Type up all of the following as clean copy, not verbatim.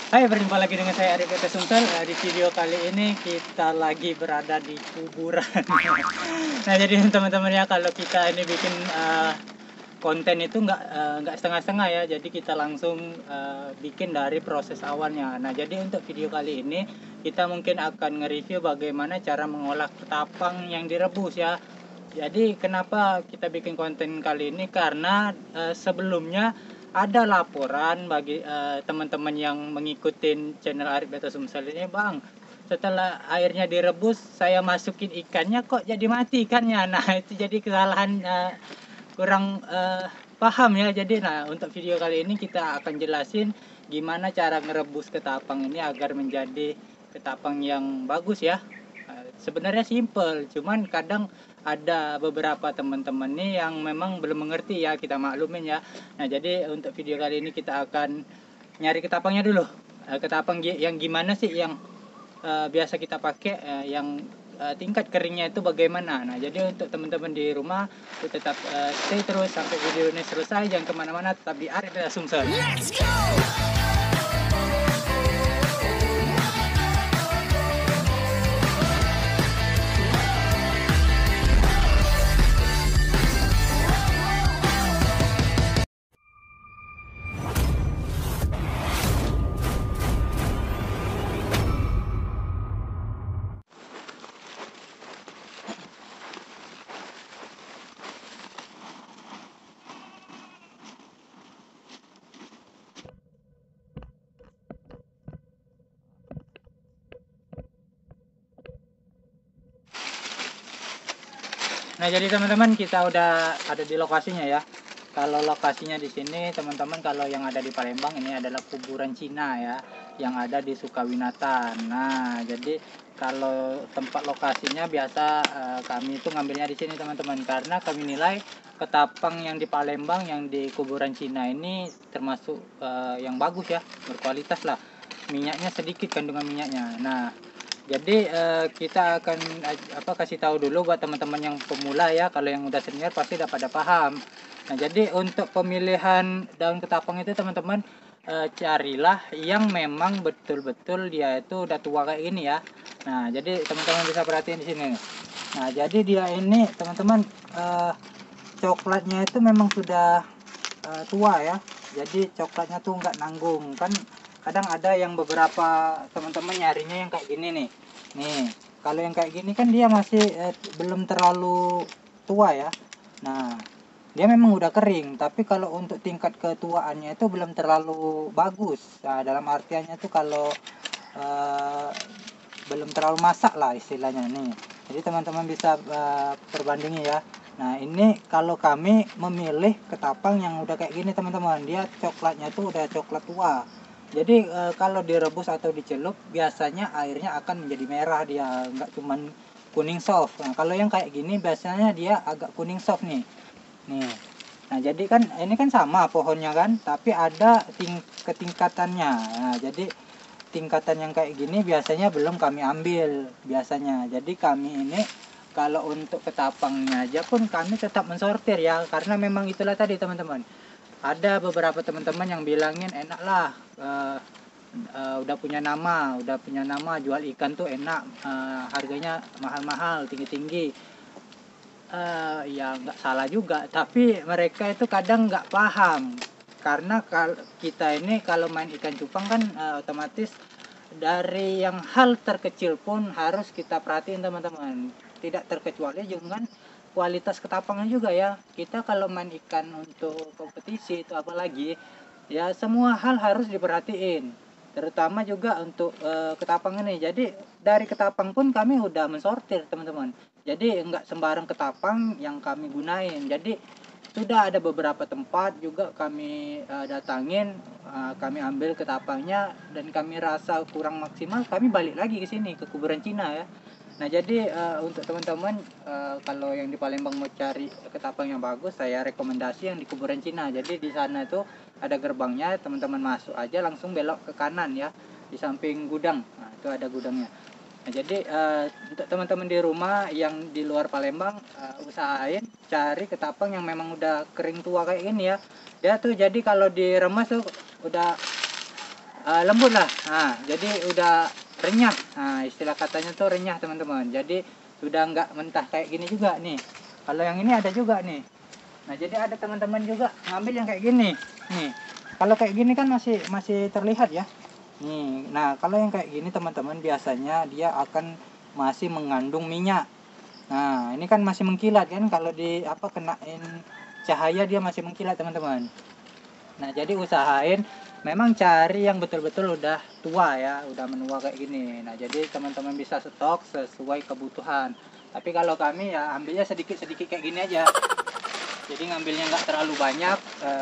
Hai, berjumpa lagi dengan saya Arif Sumsel. Di video kali ini kita lagi berada di kuburan. Nah, jadi teman-teman ya, kalau kita ini bikin konten itu nggak setengah-setengah ya. Jadi kita langsung bikin dari proses awalnya. Nah, jadi untuk video kali ini kita mungkin akan nge-review bagaimana cara mengolah ketapang yang direbus ya. Jadi kenapa kita bikin konten kali ini, karena sebelumnya ada laporan bagi teman-teman yang mengikuti channel Arif Beta Sumsel ini, Bang, setelah airnya direbus saya masukin ikannya kok jadi mati ikannya. Nah, itu jadi kesalahan kurang paham ya. Jadi untuk video kali ini kita akan jelasin gimana cara ngerebus ketapang ini agar menjadi ketapang yang bagus ya. Sebenarnya simple, cuman kadang ada beberapa teman-teman nih yang memang belum mengerti ya, kita maklumin ya. Nah, jadi untuk video kali ini kita akan nyari ketapangnya dulu. Ketapang yang gimana sih yang biasa kita pakai, yang tingkat keringnya itu bagaimana. Nah, jadi untuk teman-teman di rumah tetap stay terus sampai video ini selesai, jangan kemana-mana, tetap di Arif Beta Sumsel. Let's go! Nah, jadi teman-teman, kita udah ada di lokasinya ya. Kalau lokasinya di sini teman-teman, kalau yang ada di Palembang ini adalah kuburan Cina ya, yang ada di Sukawinatan. Nah, jadi kalau tempat lokasinya biasa kami itu ngambilnya di sini teman-teman, karena kami nilai ketapang yang di Palembang yang di kuburan Cina ini termasuk yang bagus ya, berkualitas lah. Minyaknya sedikit, kandungan minyaknya. Nah, jadi kita akan kasih tahu dulu buat teman-teman yang pemula ya. Kalau yang udah senior pasti udah pada paham. Nah, jadi untuk pemilihan daun ketapang itu teman-teman carilah yang memang betul-betul dia itu udah tua kayak gini ya. Nah, jadi teman-teman bisa perhatiin di sini. Nah, jadi dia ini teman-teman coklatnya itu memang sudah tua ya. Jadi coklatnya tuh nggak nanggung kan. Kadang ada yang beberapa teman-teman nyarinya yang kayak gini nih. Nih, kalau yang kayak gini kan dia masih belum terlalu tua ya. Nah, dia memang udah kering, tapi kalau untuk tingkat ketuaannya itu belum terlalu bagus. Nah, dalam artiannya tuh kalau belum terlalu masak lah istilahnya nih. Jadi teman-teman bisa perbandingi ya. Nah, ini kalau kami memilih ketapang yang udah kayak gini teman-teman, dia coklatnya tuh udah coklat tua. Jadi kalau direbus atau dicelup biasanya airnya akan menjadi merah, dia nggak cuman kuning soft. Nah, kalau yang kayak gini biasanya dia agak kuning soft nih. Nah, jadi kan ini kan sama pohonnya kan, tapi ada ketingkatannya. Nah, jadi tingkatan yang kayak gini biasanya belum kami ambil biasanya. Jadi kami ini kalau untuk ketapangnya aja pun kami tetap mensortir ya, karena memang itulah tadi teman-teman. ada beberapa teman-teman yang bilangin enak lah, udah punya nama jual ikan tuh enak, harganya mahal-mahal, tinggi-tinggi. Ya nggak salah juga, tapi mereka itu kadang nggak paham, karena kita ini kalau main ikan cupang kan otomatis dari yang hal terkecil pun harus kita perhatiin teman-teman, tidak terkecuali dengan kualitas ketapangnya juga ya. Kita kalau main ikan untuk kompetisi itu apalagi ya, semua hal harus diperhatiin, terutama juga untuk ketapang ini. Jadi dari ketapang pun kami udah mensortir teman-teman, jadi enggak sembarang ketapang yang kami gunain. Jadi sudah ada beberapa tempat juga kami datangin, kami ambil ketapangnya dan kami rasa kurang maksimal, kami balik lagi ke sini ke kuburan Cina ya. Nah jadi untuk teman-teman kalau yang di Palembang mau cari ketapang yang bagus, saya rekomendasi yang di kuburan Cina. Jadi di sana tuh ada gerbangnya, teman-teman masuk aja langsung belok ke kanan ya, di samping gudang. Nah itu ada gudangnya. Nah, jadi untuk teman-teman di rumah yang di luar Palembang, usahain cari ketapang yang memang udah kering tua kayak gini ya. Dia tuh jadi kalau diremas tuh udah lembut lah. Nah, jadi udah renyah. Nah, istilah katanya tuh renyah teman-teman. Jadi sudah nggak mentah kayak gini juga nih. Kalau yang ini ada juga nih. Nah, jadi ada teman-teman juga ngambil yang kayak gini. Nih, kalau kayak gini kan masih terlihat ya. Nih, nah kalau yang kayak gini teman-teman biasanya dia akan masih mengandung minyak. Nah, ini kan masih mengkilat kan, kalau di kenain cahaya dia masih mengkilat teman-teman. Nah, jadi usahain memang cari yang betul-betul udah tua ya, udah menua kayak gini. Nah, jadi teman-teman bisa stok sesuai kebutuhan. Tapi kalau kami ya ambilnya sedikit-sedikit kayak gini aja. Jadi ngambilnya nggak terlalu banyak,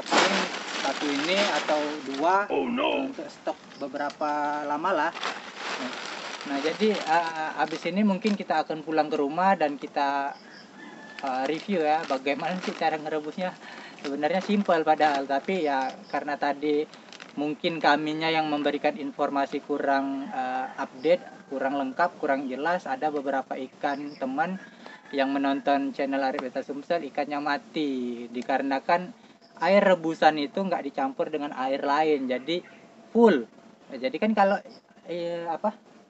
paling satu ini atau dua untuk stok beberapa lama lah. Nah jadi habis ini mungkin kita akan pulang ke rumah dan kita review ya bagaimana sih cara ngerebusnya. Sebenarnya simpel padahal, tapi ya karena tadi mungkin kaminya yang memberikan informasi kurang update, kurang lengkap, kurang jelas. Ada beberapa ikan teman yang menonton channel Arif Beta Sumsel ikannya mati dikarenakan air rebusan itu nggak dicampur dengan air lain, jadi full. Nah, jadi kan kalau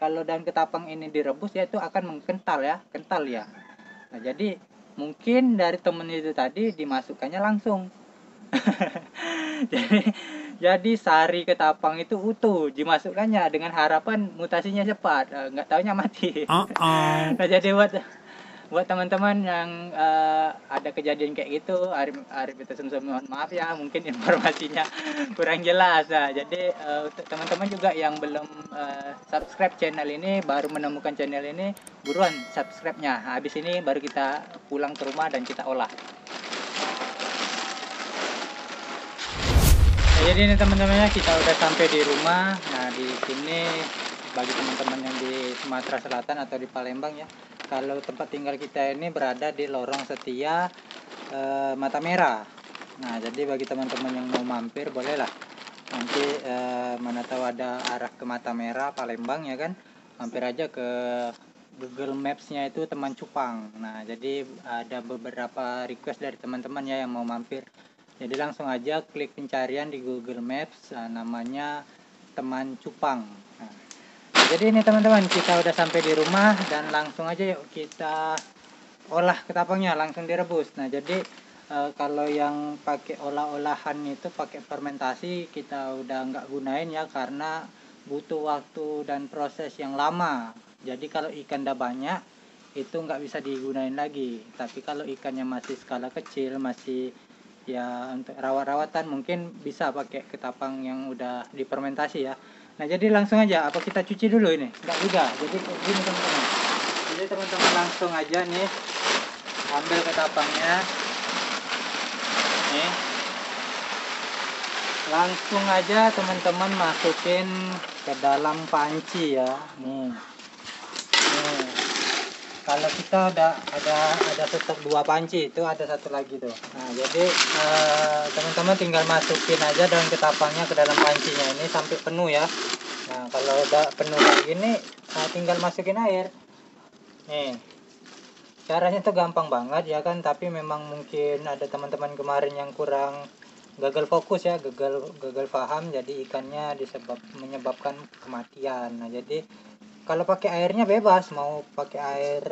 kalau daun ketapang ini direbus ya itu akan mengkental ya, kental ya. Nah, jadi mungkin dari temen itu tadi dimasukkannya langsung. jadi jadi sari ketapang itu utuh dimasukkannya dengan harapan mutasinya cepat, nggak taunya mati. Nah jadi buat teman-teman yang ada kejadian kayak gitu, Arif itu mohon maaf ya, mungkin informasinya kurang jelas. Nah, jadi untuk teman-teman juga yang belum subscribe channel ini, baru menemukan channel ini, buruan subscribe-nya. Habis ini baru kita pulang ke rumah dan kita olah. Nah, jadi ini teman-temannya kita udah sampai di rumah. Nah, di sini bagi teman-teman yang di Sumatera Selatan atau di Palembang ya, kalau tempat tinggal kita ini berada di lorong Setia Mata Merah. Nah jadi bagi teman-teman yang mau mampir bolehlah nanti, mana tahu ada arah ke Mata Merah Palembang ya kan, mampir aja ke Google Maps-nya itu Teman Cupang. Nah jadi ada beberapa request dari teman-teman ya yang mau mampir, jadi langsung aja klik pencarian di Google Maps, namanya Teman Cupang. Nah, jadi ini teman-teman kita udah sampai di rumah dan langsung aja yuk kita olah ketapangnya, langsung direbus. Nah jadi kalau yang pakai olah-olahan itu pakai fermentasi kita udah nggak gunain ya, karena butuh waktu dan proses yang lama. Jadi kalau ikan udah banyak itu nggak bisa digunain lagi, tapi kalau ikannya masih skala kecil, masih ya untuk rawat-rawatan, mungkin bisa pakai ketapang yang udah difermentasi ya. Nah jadi langsung aja, apa kita cuci dulu ini? Enggak juga, jadi gini teman-teman. Jadi teman-teman langsung aja nih ambil ketapangnya nih, langsung aja teman-teman masukin ke dalam panci ya. Nih kalau kita ada stok 2 panci, itu ada satu lagi tuh. Nah jadi teman-teman tinggal masukin aja daun ketapangnya ke dalam pancinya ini sampai penuh ya. Nah kalau udah penuh kayak gini, tinggal masukin air nih. Caranya tuh gampang banget ya kan, tapi memang mungkin ada teman-teman kemarin yang kurang gagal fokus ya, gagal paham, jadi ikannya menyebabkan kematian. Nah jadi kalau pakai airnya bebas, mau pakai air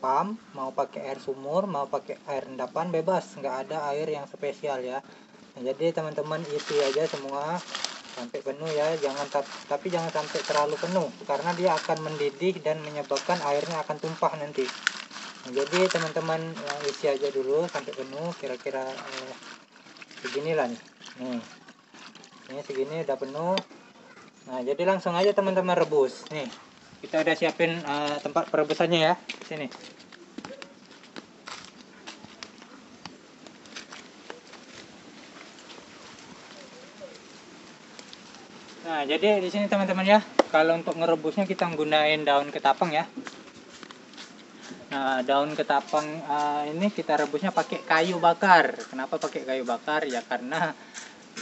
pump, mau pakai air sumur, mau pakai air endapan, bebas, nggak ada air yang spesial ya. Nah, jadi teman-teman isi aja semua sampai penuh ya, tapi jangan sampai terlalu penuh karena dia akan mendidih dan menyebabkan airnya akan tumpah nanti. Nah, jadi teman-teman isi aja dulu sampai penuh, kira-kira beginilah nih. Ini segini udah penuh. Nah, jadi langsung aja teman-teman rebus. Nih, kita udah siapin tempat perebusannya ya. Sini. Nah, jadi di sini teman-teman ya, kalau untuk ngerebusnya kita menggunakan daun ketapang ya. Nah, daun ketapang ini kita rebusnya pakai kayu bakar. Kenapa pakai kayu bakar? Ya karena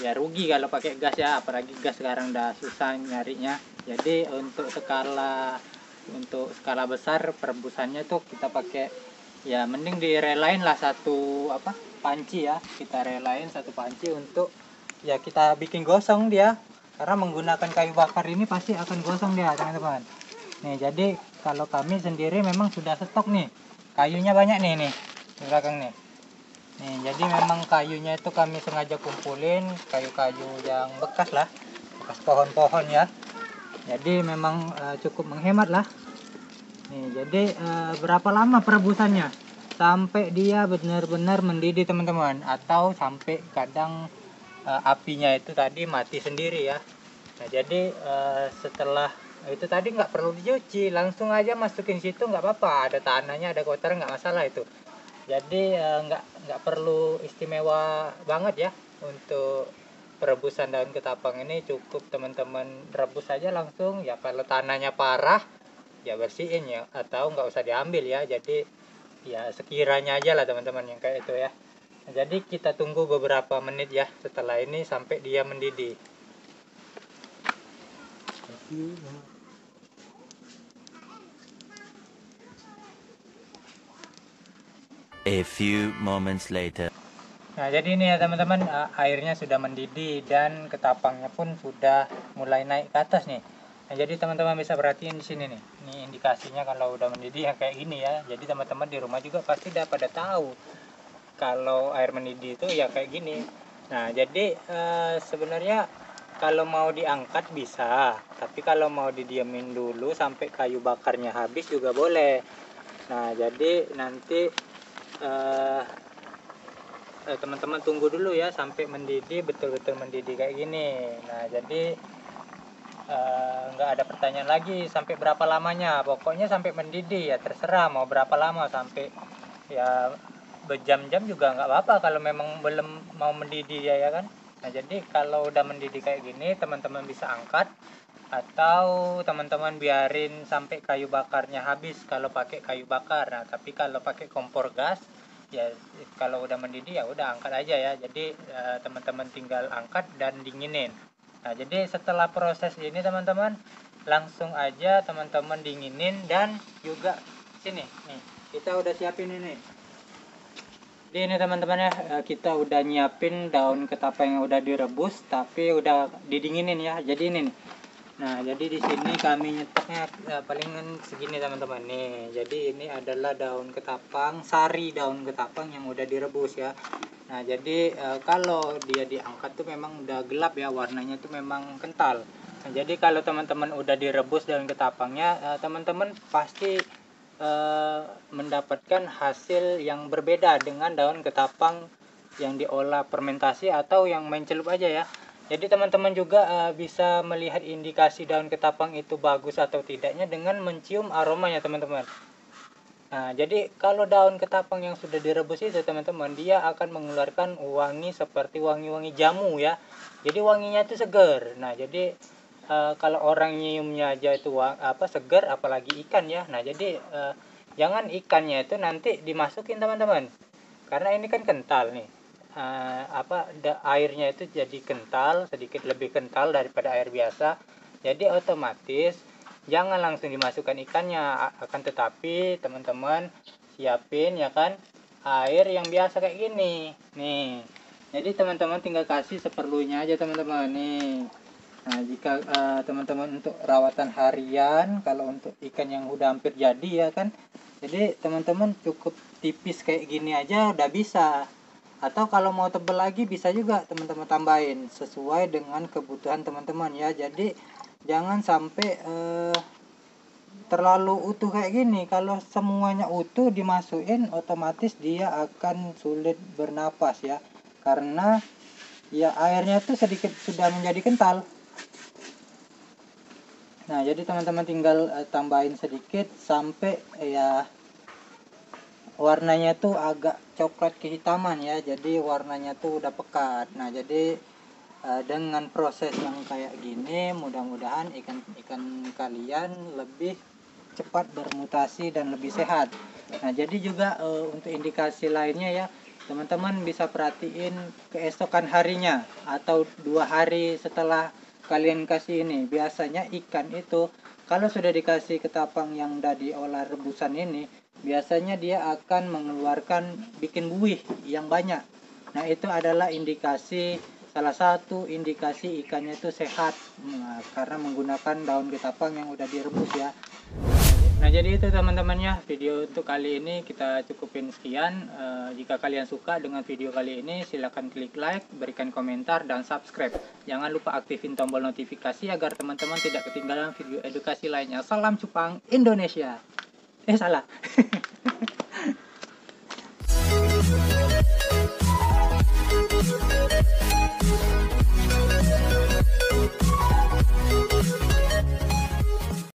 ya rugi kalau pakai gas ya, apalagi gas sekarang udah susah nyarinya. Jadi untuk skala besar perebusannya tuh kita pakai, ya mending direlain lah satu panci ya, kita relain satu panci untuk ya kita bikin gosong dia, karena menggunakan kayu bakar ini pasti akan gosong dia teman-teman. Nih jadi kalau kami sendiri memang sudah stok nih, kayunya banyak nih di belakang nih. Jadi memang kayunya itu kami sengaja kumpulin, kayu-kayu yang bekas lah, bekas pohon-pohon ya. Jadi memang cukup menghemat lah. Jadi berapa lama perebusannya? Sampai dia benar-benar mendidih teman-teman, atau sampai kadang apinya itu tadi mati sendiri ya. Nah jadi setelah itu tadi nggak perlu dicuci, langsung aja masukin situ, nggak apa-apa, ada tanahnya, ada kotor, nggak masalah itu. Jadi nggak perlu istimewa banget ya untuk perebusan daun ketapang ini. Cukup teman-teman rebus saja langsung ya. Kalau tanahnya parah ya bersihin ya, atau nggak usah diambil ya. Jadi ya sekiranya aja lah teman-teman yang kayak itu ya. Nah, jadi kita tunggu beberapa menit ya setelah ini sampai dia mendidih. A few moments later. Nah jadi ini ya teman-teman, airnya sudah mendidih dan ketapangnya pun sudah mulai naik ke atas nih. Nah jadi teman-teman bisa perhatiin di sini nih, ini indikasinya kalau udah mendidih ya kayak gini ya. Jadi teman-teman di rumah juga pasti udah pada tahu kalau air mendidih itu ya kayak gini. Nah jadi sebenarnya kalau mau diangkat bisa, tapi kalau mau didiamin dulu sampai kayu bakarnya habis juga boleh. Nah jadi nanti teman-teman tunggu dulu ya sampai mendidih, betul-betul mendidih kayak gini. Nah jadi nggak ada pertanyaan lagi sampai berapa lamanya, pokoknya sampai mendidih ya, terserah mau berapa lama, sampai ya berjam-jam juga nggak apa-apa kalau memang belum mau mendidih ya kan. Nah jadi kalau udah mendidih kayak gini teman-teman bisa angkat, atau teman-teman biarin sampai kayu bakarnya habis kalau pakai kayu bakar. Nah tapi kalau pakai kompor gas ya, kalau udah mendidih ya udah angkat aja ya. Jadi teman-teman tinggal angkat dan dinginin. Nah jadi setelah proses ini teman-teman langsung aja teman-teman dinginin, dan juga sini nih kita udah siapin ini. Jadi ini teman-teman ya, kita udah nyiapin daun ketapang yang udah direbus tapi udah didinginin ya. Jadi ini nih. Nah, jadi di sini kami nyetoknya palingan segini teman-teman nih. Jadi ini adalah daun ketapang, sari daun ketapang yang udah direbus ya. Nah, jadi kalau dia diangkat tuh memang udah gelap ya, warnanya tuh memang kental. Nah, jadi kalau teman-teman udah direbus daun ketapangnya, teman-teman pasti mendapatkan hasil yang berbeda dengan daun ketapang yang diolah fermentasi atau yang main celup aja ya. Jadi teman-teman juga bisa melihat indikasi daun ketapang itu bagus atau tidaknya dengan mencium aromanya teman-teman. Nah, jadi kalau daun ketapang yang sudah direbus itu teman-teman, dia akan mengeluarkan wangi seperti wangi-wangi jamu ya. Jadi wanginya itu segar. Nah, jadi kalau orang nyiumnya aja itu segar, apalagi ikan ya. Nah, jadi jangan ikannya itu nanti dimasukin teman-teman. Karena ini kan kental nih. Airnya itu jadi kental, sedikit lebih kental daripada air biasa. Jadi otomatis jangan langsung dimasukkan ikannya, akan tetapi teman-teman siapin ya kan air yang biasa kayak gini nih. Jadi teman-teman tinggal kasih seperlunya aja teman-teman nih. Nah, jika teman-teman untuk rawatan harian, kalau untuk ikan yang udah hampir jadi ya kan, jadi teman-teman cukup tipis kayak gini aja udah bisa. Atau kalau mau tebel lagi bisa juga teman-teman tambahin sesuai dengan kebutuhan teman-teman ya. Jadi jangan sampai terlalu utuh kayak gini. Kalau semuanya utuh dimasukin, otomatis dia akan sulit bernapas ya, karena ya airnya tuh sedikit sudah menjadi kental. Nah, jadi teman-teman tinggal tambahin sedikit sampai ya warnanya tuh agak coklat kehitaman ya. Jadi warnanya tuh udah pekat. Nah, jadi dengan proses yang kayak gini mudah-mudahan ikan-ikan kalian lebih cepat bermutasi dan lebih sehat. Nah, jadi juga untuk indikasi lainnya ya, teman-teman bisa perhatiin keesokan harinya atau 2 hari setelah kalian kasih ini. Biasanya ikan itu kalau sudah dikasih ketapang yang udah diolah rebusan ini, biasanya dia akan mengeluarkan bikin buih yang banyak. Nah, itu adalah salah satu indikasi ikannya itu sehat, karena menggunakan daun ketapang yang udah direbus ya. Nah, jadi itu teman-teman ya, video untuk kali ini kita cukupin sekian. Jika kalian suka dengan video kali ini, silahkan klik like, berikan komentar, dan subscribe. Jangan lupa aktifin tombol notifikasi agar teman-teman tidak ketinggalan video edukasi lainnya. Salam cupang Indonesia. Salah.